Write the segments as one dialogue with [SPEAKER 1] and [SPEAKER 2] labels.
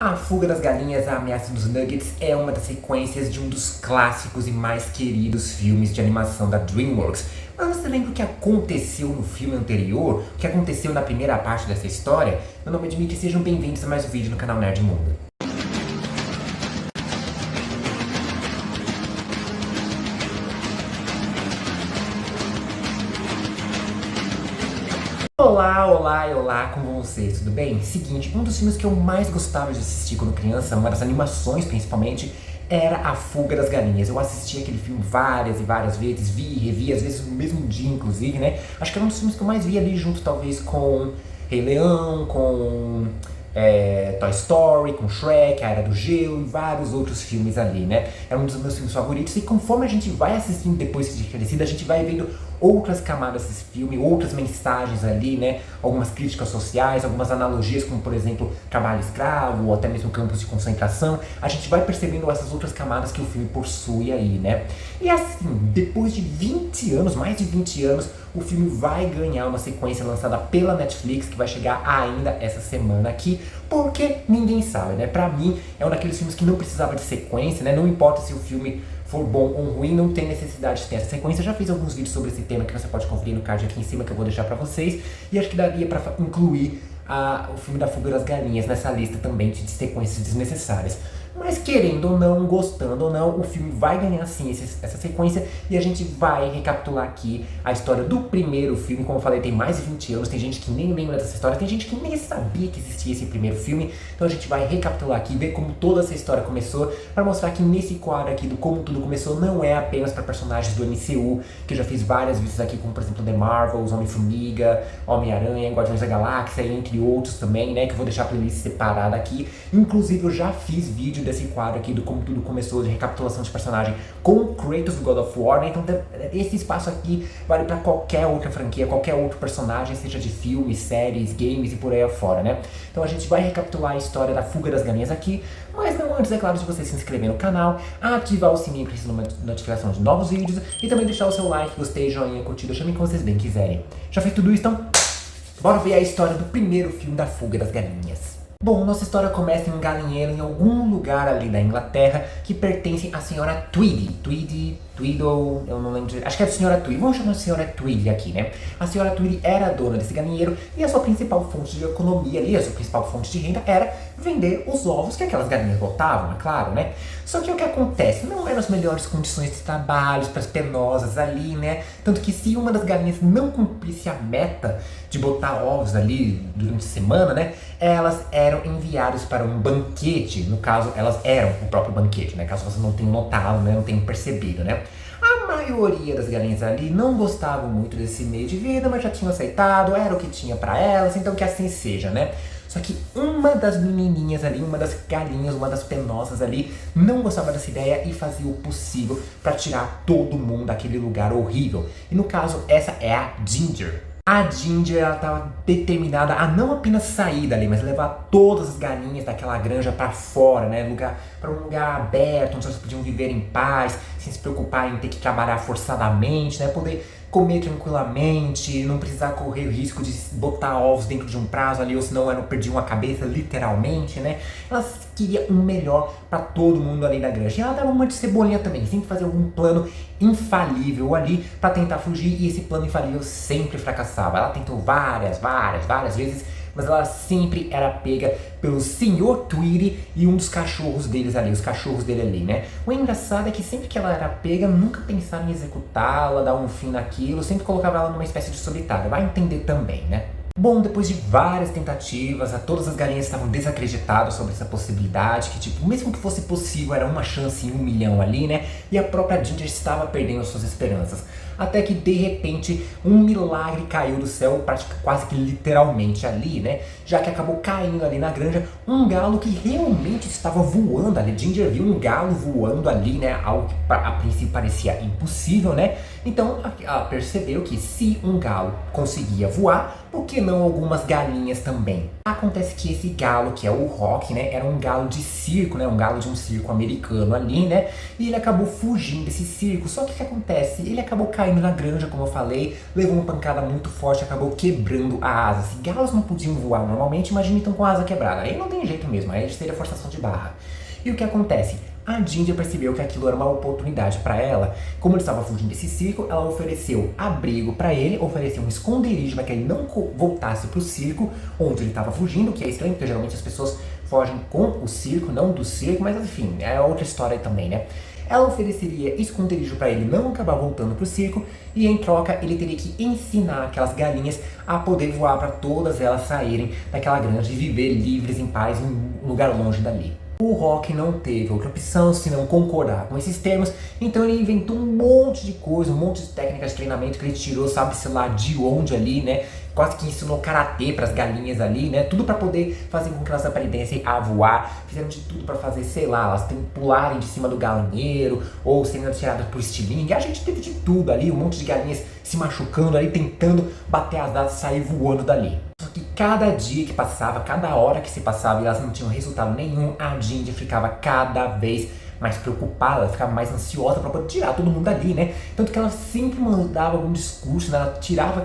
[SPEAKER 1] A Fuga das Galinhas, A Ameaça dos Nuggets é uma das sequências de um dos clássicos e mais queridos filmes de animação da DreamWorks. Mas você lembra o que aconteceu no filme anterior? O que aconteceu na primeira parte dessa história? Meu nome é Dmitry e sejam bem-vindos a mais um vídeo no canal Nerd Mundo. Olá, olá e olá, como vocês, tudo bem? Seguinte, um dos filmes que eu mais gostava de assistir quando criança, uma das animações principalmente, era A Fuga das Galinhas. Eu assisti aquele filme várias e várias vezes, vi e revi, às vezes no mesmo dia, inclusive, né? Acho que era um dos filmes que eu mais vi ali junto, talvez, com Rei Leão, com Toy Story, com Shrek, A Era do Gelo e vários outros filmes ali, né? É um dos meus filmes favoritos e conforme a gente vai assistindo depois de crescido, a gente vai vendo outras camadas desse filme, outras mensagens ali, né? Algumas críticas sociais, algumas analogias, como por exemplo, trabalho escravo ou até mesmo campos de concentração. A gente vai percebendo essas outras camadas que o filme possui aí, né? E assim, depois de 20 anos, mais de 20 anos, o filme vai ganhar uma sequência lançada pela Netflix, que vai chegar ainda essa semana aqui, porque ninguém sabe, né? Pra mim, é um daqueles filmes que não precisava de sequência, né? Não importa se o filme for bom ou ruim, não tem necessidade de ter essa sequência. Eu já fiz alguns vídeos sobre esse tema que você pode conferir no card aqui em cima, que eu vou deixar pra vocês. E acho que daria pra incluir o filme da Fuga das Galinhas nessa lista também de sequências desnecessárias. Mas querendo ou não, gostando ou não, o filme vai ganhar sim essa sequência e a gente vai recapitular aqui a história do primeiro filme. Como eu falei, tem mais de 20 anos, tem gente que nem lembra dessa história, tem gente que nem sabia que existia esse primeiro filme. Então a gente vai recapitular aqui, ver como toda essa história começou, para mostrar que nesse quadro aqui do como tudo começou não é apenas para personagens do MCU, que eu já fiz várias vezes aqui, como por exemplo The Marvels, Homem-Formiga, Homem-Aranha, Guardiões da Galáxia, entre outros também, né, que eu vou deixar a playlist separada aqui. Inclusive eu já fiz vídeo desse quadro aqui do como tudo começou, de recapitulação de personagem com o Kratos do God of War, né? Então esse espaço aqui vale para qualquer outra franquia, qualquer outro personagem, seja de filmes, séries, games e por aí afora, né? Então a gente vai recapitular a história da Fuga das Galinhas aqui, mas não antes, é claro, de você se inscrever no canal, ativar o sininho para receber uma notificação de novos vídeos e também deixar o seu like, gostei, joinha, curtida, chame como vocês bem quiserem. Já fez tudo isso, então bora ver a história do primeiro filme da Fuga das Galinhas. Bom, nossa história começa em um galinheiro em algum lugar ali da Inglaterra que pertence à senhora Tweedle, eu não lembro acho que é a senhora Tweedle, vamos chamar de senhora Tweedle aqui, né? A senhora Tweedle era a dona desse galinheiro e a sua principal fonte de economia ali, a sua principal fonte de renda era vender os ovos que aquelas galinhas botavam, é claro, né? Só que o que acontece? Não eram as melhores condições de trabalho para as penosas ali, né? Tanto que se uma das galinhas não cumprisse a meta de botar ovos ali durante a semana, né? Elas eram enviadas para um banquete, no caso, elas eram o próprio banquete, né? Caso você não tenha notado, né? Não tenha percebido, né? A maioria das galinhas ali não gostavam muito desse meio de vida, mas já tinham aceitado, era o que tinha para elas, então que assim seja, né? Só que uma das menininhas ali, uma das galinhas, uma das penosas ali, não gostava dessa ideia e fazia o possível para tirar todo mundo daquele lugar horrível. E no caso, essa é a Ginger. A Ginger, ela estava determinada a não apenas sair dali, mas levar todas as galinhas daquela granja para fora, né? Para um lugar aberto, onde elas podiam viver em paz, sem se preocupar em ter que trabalhar forçadamente, né? Poder comer tranquilamente, não precisar correr o risco de botar ovos dentro de um prazo ali, ou senão elas perdiam a cabeça, literalmente, né? Elas queriam o melhor para todo mundo ali da granja. E ela dava uma de cebolinha também, sempre fazer algum plano infalível ali para tentar fugir, e esse plano infalível sempre fracassava. Ela tentou várias vezes, mas ela sempre era pega pelo Sr. Tweedy e um dos cachorros deles ali, os cachorros dele ali, né? O engraçado é que sempre que ela era pega, nunca pensava em executá-la, dar um fim naquilo, sempre colocava ela numa espécie de solitária, vai entender também, né? Bom, depois de várias tentativas, todas as galinhas estavam desacreditadas sobre essa possibilidade, que tipo, mesmo que fosse possível, era uma chance em 1 milhão ali, né? E a própria Ginger estava perdendo suas esperanças. Até que, de repente, um milagre caiu do céu, quase que literalmente ali, né? Já que acabou caindo ali na granja um galo que realmente estava voando ali. Ginger viu um galo voando ali, né? Algo que a princípio parecia impossível, né? Então, ela percebeu que se um galo conseguia voar, por que não algumas galinhas também? Acontece que esse galo, que é o Rock, né? Era um galo de circo, né? Um galo de um circo americano ali, né? E ele acabou fugindo desse circo. Só que o que acontece? Ele acabou caindo caindo na granja, como eu falei, levou uma pancada muito forte, acabou quebrando a asa. Se galos não podiam voar normalmente, imagine então com a asa quebrada. Aí não tem jeito mesmo, aí seria forçação de barra. E o que acontece? A Ginger percebeu que aquilo era uma oportunidade para ela. Como ele estava fugindo desse circo, ela ofereceu abrigo para ele, ofereceu um esconderijo para que ele não voltasse para o circo onde ele estava fugindo, que é estranho, porque geralmente as pessoas fogem com o circo, não do circo, mas enfim, é outra história também, né? Ela ofereceria esconderijo para ele não acabar voltando pro circo e em troca ele teria que ensinar aquelas galinhas a poder voar para todas elas saírem daquela granja e viver livres em paz em um lugar longe dali. O Rock não teve outra opção senão concordar com esses termos, então ele inventou um monte de coisa, um monte de técnicas de treinamento que ele tirou, sabe-se lá de onde ali, né? Quase que ensinou karatê para as galinhas ali, né? Tudo para poder fazer com que elas aprendessem a voar. Fizeram de tudo para fazer, sei lá, elas pularem de cima do galinheiro ou sendo tiradas por estilingue. A gente teve de tudo ali, um monte de galinhas se machucando ali, tentando bater as asas e sair voando dali. Só que cada dia que passava, cada hora que se passava e elas não tinham resultado nenhum, a Ginger ficava cada vez mais preocupada, ela ficava mais ansiosa para poder tirar todo mundo dali, né? Tanto que ela sempre mandava algum discurso, né? Ela tirava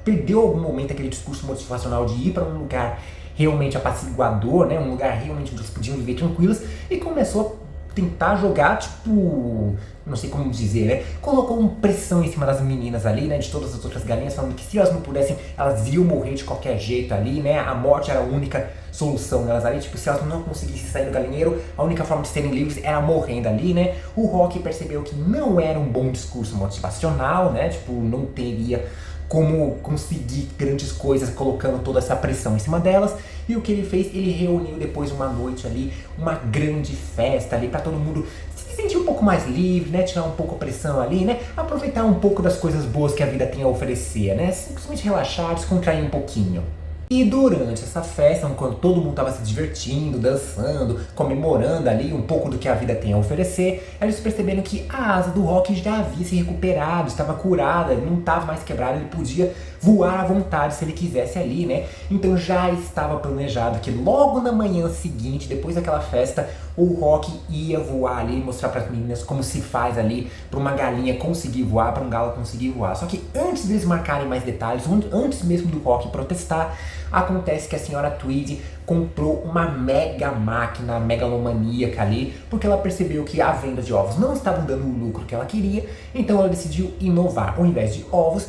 [SPEAKER 1] perdeu algum momento aquele discurso motivacional de ir para um lugar realmente apaciguador, né? Um lugar realmente onde elas podiam viver tranquilas e começou a tentar jogar, tipo, não sei como dizer, né? Colocou uma pressão em cima das meninas ali, né? De todas as outras galinhas, falando que se elas não pudessem, elas iam morrer de qualquer jeito ali, né? A morte era a única solução delas ali, tipo, se elas não conseguissem sair do galinheiro, a única forma de serem livres era morrendo ali, né? O Rock percebeu que não era um bom discurso motivacional, né? Tipo, não teria como conseguir grandes coisas colocando toda essa pressão em cima delas. E o que ele fez? Ele reuniu depois uma noite ali, uma grande festa ali para todo mundo se sentir um pouco mais livre, né? Tirar um pouco a pressão ali, né? Aproveitar um pouco das coisas boas que a vida tem a oferecer, né? Simplesmente relaxar, descontrair um pouquinho. E durante essa festa, quando todo mundo estava se divertindo, dançando, comemorando ali um pouco do que a vida tem a oferecer, eles perceberam que a asa do Rock já havia se recuperado, estava curada, ele não estava mais quebrado, ele podia voar à vontade se ele quisesse ali, né? Então já estava planejado que logo na manhã seguinte, depois daquela festa, o Rock ia voar ali e mostrar para as meninas como se faz ali para uma galinha conseguir voar, para um galo conseguir voar. Só que antes deles marcarem mais detalhes, antes mesmo do Rock protestar, acontece que a senhora Tweedy comprou uma mega máquina megalomaníaca ali, porque ela percebeu que a venda de ovos não estava dando o lucro que ela queria, então ela decidiu inovar. Ao invés de ovos,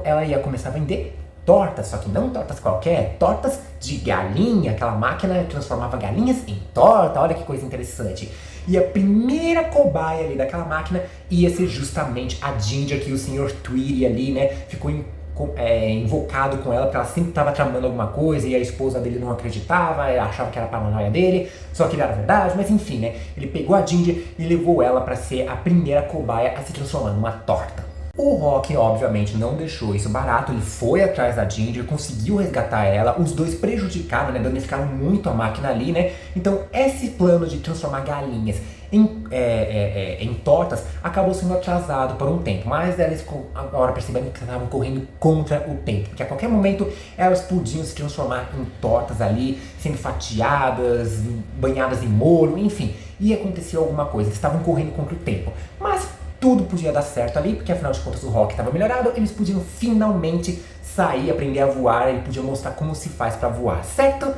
[SPEAKER 1] ela ia começar a vender tortas, só que não tortas qualquer, tortas de galinha. Aquela máquina transformava galinhas em torta, olha que coisa interessante. E a primeira cobaia ali daquela máquina ia ser justamente a Ginger, que o Sr. Tweedy ali, né, ficou invocado com ela, porque ela sempre estava tramando alguma coisa e a esposa dele não acreditava, achava que era paranoia dele, só que era verdade, mas enfim, né? Ele pegou a Ginger e levou ela para ser a primeira cobaia a se transformar numa torta. O Rock, obviamente, não deixou isso barato, ele foi atrás da Ginger, conseguiu resgatar ela, os dois prejudicaram, né, danificaram muito a máquina ali, né? Então, esse plano de transformar galinhas em tortas acabou sendo atrasado por um tempo, mas elas agora percebendo que estavam correndo contra o tempo, porque a qualquer momento elas podiam se transformar em tortas ali, sendo fatiadas, banhadas em molho, enfim, ia acontecer alguma coisa, eles estavam correndo contra o tempo, mas tudo podia dar certo ali, porque afinal de contas o Rock estava melhorado, eles podiam finalmente sair, aprender a voar, ele podia mostrar como se faz para voar, certo?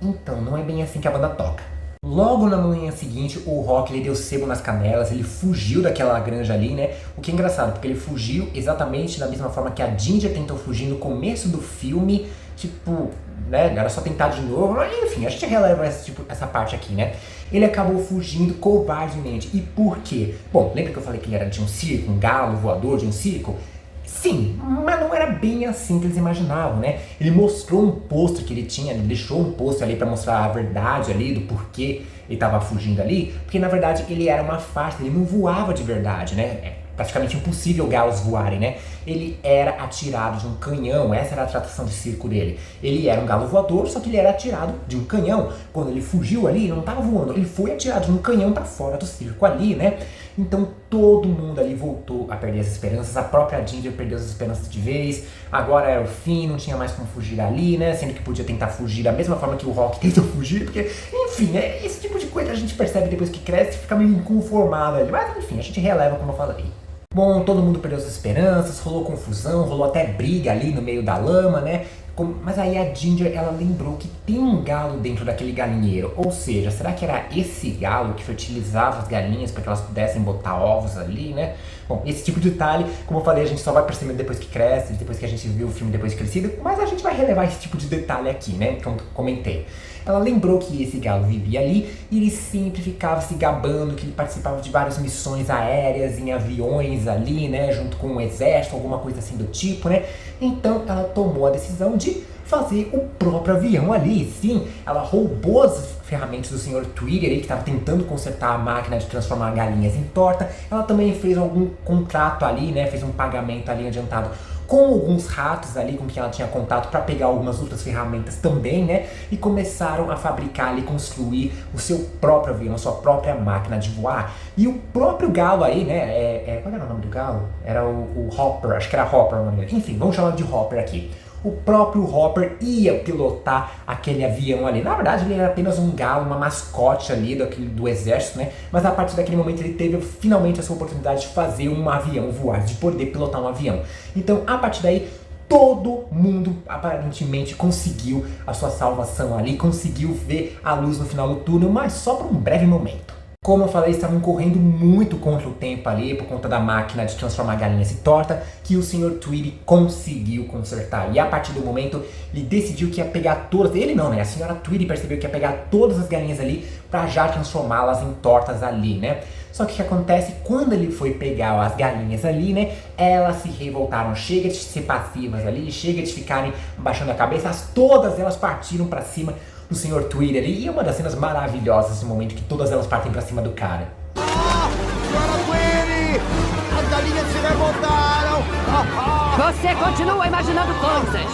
[SPEAKER 1] Então, não é bem assim que a banda toca. Logo na manhã seguinte, o Rock ele deu sebo nas canelas, ele fugiu daquela granja ali, né? O que é engraçado, porque ele fugiu exatamente da mesma forma que a Ginger tentou fugir no começo do filme, tipo, né? Era só tentar de novo, enfim, a gente releva essa parte aqui, né? Ele acabou fugindo covardemente. E por quê? Bom, lembra que eu falei que ele era de um circo, um galo voador de um circo? Sim, mas não era bem assim que eles imaginavam, né? Ele mostrou um pôster que ele tinha, ele deixou um pôster ali pra mostrar a verdade ali do porquê ele tava fugindo ali, porque na verdade ele era uma farsa, ele não voava de verdade, né? É praticamente impossível galos voarem, né? Ele era atirado de um canhão, essa era a atração de circo dele. Ele era um galo voador, só que ele era atirado de um canhão. Quando ele fugiu ali, ele não tava voando, ele foi atirado de um canhão pra fora do circo ali, né? Então todo mundo ali voltou a perder as esperanças, a própria Ginger perdeu as esperanças de vez, agora era o fim, não tinha mais como fugir ali, né? Sendo que podia tentar fugir da mesma forma que o Rock tentou fugir, porque, enfim, né? Esse tipo de coisa a gente percebe depois que cresce e fica meio inconformado ali. Mas enfim, a gente releva como eu falei. Bom, todo mundo perdeu as esperanças, rolou confusão, rolou até briga ali no meio da lama, né? Mas aí a Ginger, ela lembrou que tem um galo dentro daquele galinheiro. Ou seja, será que era esse galo que fertilizava as galinhas para que elas pudessem botar ovos ali, né? Bom, esse tipo de detalhe, como eu falei, a gente só vai percebendo depois que cresce, depois que a gente viu o filme depois de crescido, mas a gente vai relevar esse tipo de detalhe aqui, né? Como comentei. Ela lembrou que esse galo vivia ali e ele sempre ficava se gabando que ele participava de várias missões aéreas em aviões ali, né, junto com o exército, alguma coisa assim do tipo, né? Então ela tomou a decisão de fazer o próprio avião ali. Sim, ela roubou as ferramentas do Sr. Tweedy que estava tentando consertar a máquina de transformar galinhas em torta. Ela também fez algum contrato ali, né, fez um pagamento ali adiantado com alguns ratos ali com quem ela tinha contato para pegar algumas outras ferramentas também, né? E começaram a fabricar e construir o seu próprio avião, a sua própria máquina de voar. E o próprio galo aí, né? Qual era o nome do galo? Era o Hopper, acho que era Hopper o nome dele. Enfim, vamos chamar de Hopper aqui. O próprio Hopper ia pilotar aquele avião ali. Na verdade, ele era apenas um galo, uma mascote ali do exército, né? Mas a partir daquele momento ele teve finalmente essa oportunidade de fazer um avião voar, de poder pilotar um avião. Então, a partir daí, todo mundo aparentemente conseguiu a sua salvação ali, conseguiu ver a luz no final do túnel, mas só por um breve momento. Como eu falei, estavam correndo muito contra o tempo ali, por conta da máquina de transformar galinhas em torta, que o Sr. Tweedy conseguiu consertar. E a partir do momento, ele decidiu que ia pegar todas, ele não, né? A Sra. Tweedy percebeu que ia pegar todas as galinhas ali para já transformá-las em tortas ali, né? Só que o que acontece, quando ele foi pegar as galinhas ali, né? Elas se revoltaram, chega de ser passivas ali, chega de ficarem abaixando a cabeça, todas elas partiram para cima do Sr. Tweedy ali, e é uma das cenas maravilhosas esse momento que todas elas partem pra cima do cara.
[SPEAKER 2] Sra. Tweedy! As galinhas se revoltaram!
[SPEAKER 3] Você continua imaginando coisas!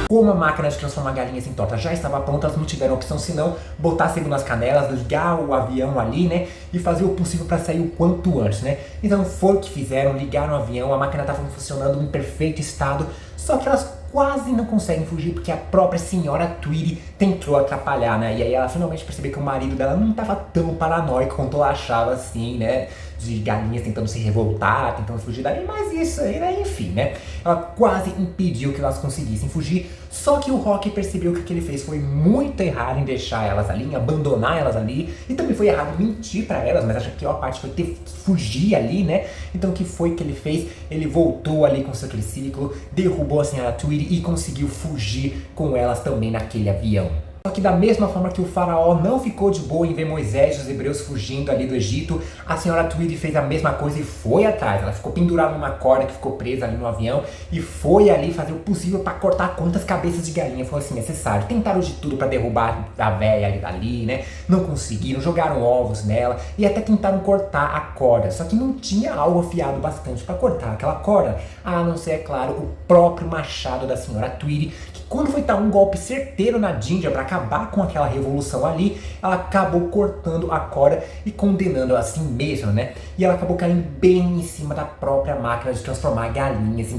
[SPEAKER 1] Como a máquina de transformar galinhas em torta já estava pronta, elas não tiveram opção senão botar sebo nas canelas, ligar o avião ali, né? E fazer o possível para sair o quanto antes, né? Então foi o que fizeram, ligaram o avião, a máquina estava funcionando em perfeito estado, só que elas quase não conseguem fugir porque a própria senhora Tweedy tentou atrapalhar, né? E aí ela finalmente percebeu que o marido dela não estava tão paranoico quanto ela achava, assim, né? De galinhas tentando se revoltar, tentando fugir dali, mas isso aí, né? Enfim, né? Ela quase impediu que elas conseguissem fugir, só que o Rocky percebeu que o que ele fez foi muito errado em deixar elas ali, em abandonar elas ali, e também foi errado mentir pra elas, mas acho que a parte foi ter fugir ali, né? Então o que foi que ele fez? Ele voltou ali com seu triciclo, derrubou a senhora Tweedy e conseguiu fugir com elas também naquele avião. Só que da mesma forma que o faraó não ficou de boa em ver Moisés e os hebreus fugindo ali do Egito, a senhora Tweedy fez a mesma coisa e foi atrás. Ela ficou pendurada numa corda que ficou presa ali no avião e foi ali fazer o possível para cortar quantas cabeças de galinha fosse necessário. Tentaram de tudo para derrubar a véia ali dali, né? Não conseguiram, jogaram ovos nela e até tentaram cortar a corda. Só que não tinha algo afiado bastante para cortar aquela corda, a não ser, é claro, o próprio machado da senhora Tweedy, que quando foi dar um golpe certeiro na Ginger para acabar com aquela revolução ali, ela acabou cortando a corda e condenando a si mesma, né? E ela acabou caindo bem em cima da própria máquina de transformar galinhas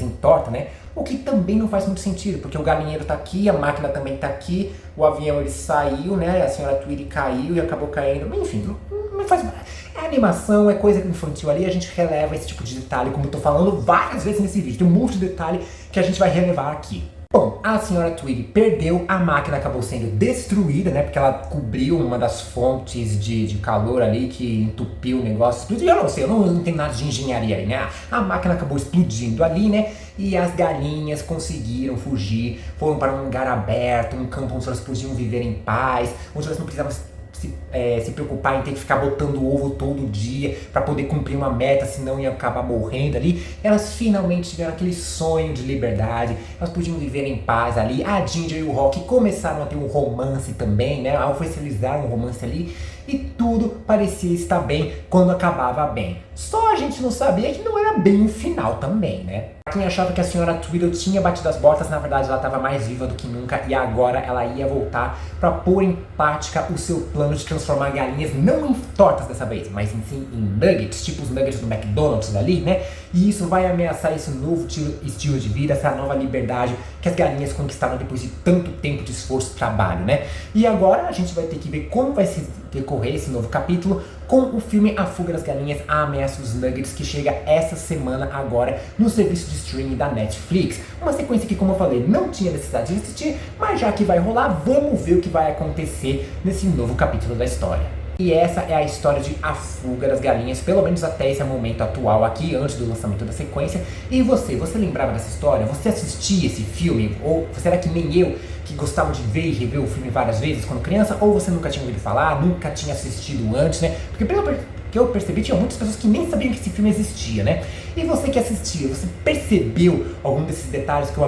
[SPEAKER 1] em torta, né? O que também não faz muito sentido, porque o galinheiro tá aqui, a máquina também tá aqui, o avião ele saiu, né? A senhora Tweedy caiu e acabou caindo, enfim, não faz mais. É animação, é coisa infantil ali, a gente releva esse tipo de detalhe, como eu tô falando várias vezes nesse vídeo. Tem um monte de detalhe que a gente vai relevar aqui. Bom, a senhora Tweedy perdeu, a máquina acabou sendo destruída, né? Porque ela cobriu uma das fontes de calor ali que entupiu o negócio, explodiu. Eu não sei, eu não entendo nada de engenharia aí, né? A máquina acabou explodindo ali, né? E as galinhas conseguiram fugir, foram para um lugar aberto, um campo onde elas podiam viver em paz, onde elas não precisavam se preocupar em ter que ficar botando ovo todo dia para poder cumprir uma meta, senão ia acabar morrendo ali. Elas finalmente tiveram aquele sonho de liberdade, elas podiam viver em paz ali. A Ginger e o Rocky começaram a ter um romance também, né? Oficializaram um romance ali e tudo parecia estar bem quando acabava bem. Só a gente não sabia que não era bem o final também, né? Quem achava que a senhora Tweedy tinha batido as botas, na verdade ela estava mais viva do que nunca e agora ela ia voltar para pôr em prática o seu plano de transformar galinhas não em tortas dessa vez, mas sim em nuggets, tipo os nuggets do McDonald's ali, né? E isso vai ameaçar esse novo estilo de vida, essa nova liberdade que as galinhas conquistaram depois de tanto tempo de esforço e trabalho, né? E agora a gente vai ter que ver como vai se decorrer esse novo capítulo com o filme A Fuga das Galinhas, A Ameaça dos Nuggets, que chega essa semana agora no serviço de streaming da Netflix. Uma sequência que, como eu falei, não tinha necessidade de assistir, mas já que vai rolar, vamos ver o que vai acontecer nesse novo capítulo da história. E essa é a história de A Fuga das Galinhas, pelo menos até esse momento atual aqui, antes do lançamento da sequência. E você lembrava dessa história? Você assistia esse filme? Ou você era que nem eu, que gostava de ver e rever o filme várias vezes quando criança? Ou você nunca tinha ouvido falar, nunca tinha assistido antes, né? Porque pelo que eu percebi, tinha muitas pessoas que nem sabiam que esse filme existia, né? E você que assistia, você percebeu algum desses detalhes que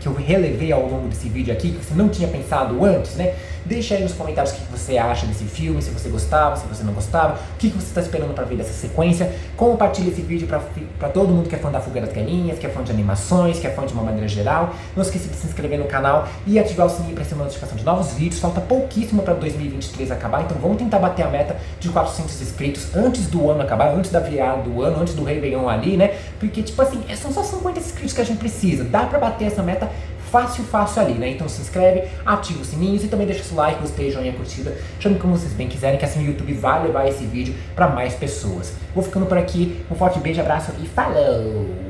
[SPEAKER 1] eu relevei ao longo desse vídeo aqui, que você não tinha pensado antes, né? Deixa aí nos comentários o que você acha desse filme, se você gostava, se você não gostava, o que você está esperando para ver dessa sequência. Compartilhe esse vídeo para todo mundo que é fã da Fuga das Galinhas, que é fã de animações, que é fã de uma maneira geral. Não esqueça de se inscrever no canal e ativar o sininho para receber notificação de novos vídeos. Falta pouquíssimo para 2023 acabar, então vamos tentar bater a meta de 400 inscritos antes do ano acabar, antes da virada do ano, antes do Réveillon ali, né? Porque, tipo assim, são só 50 inscritos que a gente precisa. Dá pra bater essa meta fácil ali, né? Então se inscreve, ativa os sininhos e também deixa seu like, gostei, joinha, curtida. Chame como vocês bem quiserem, que assim o YouTube vai levar esse vídeo pra mais pessoas. Vou ficando por aqui. Um forte beijo, abraço e falou!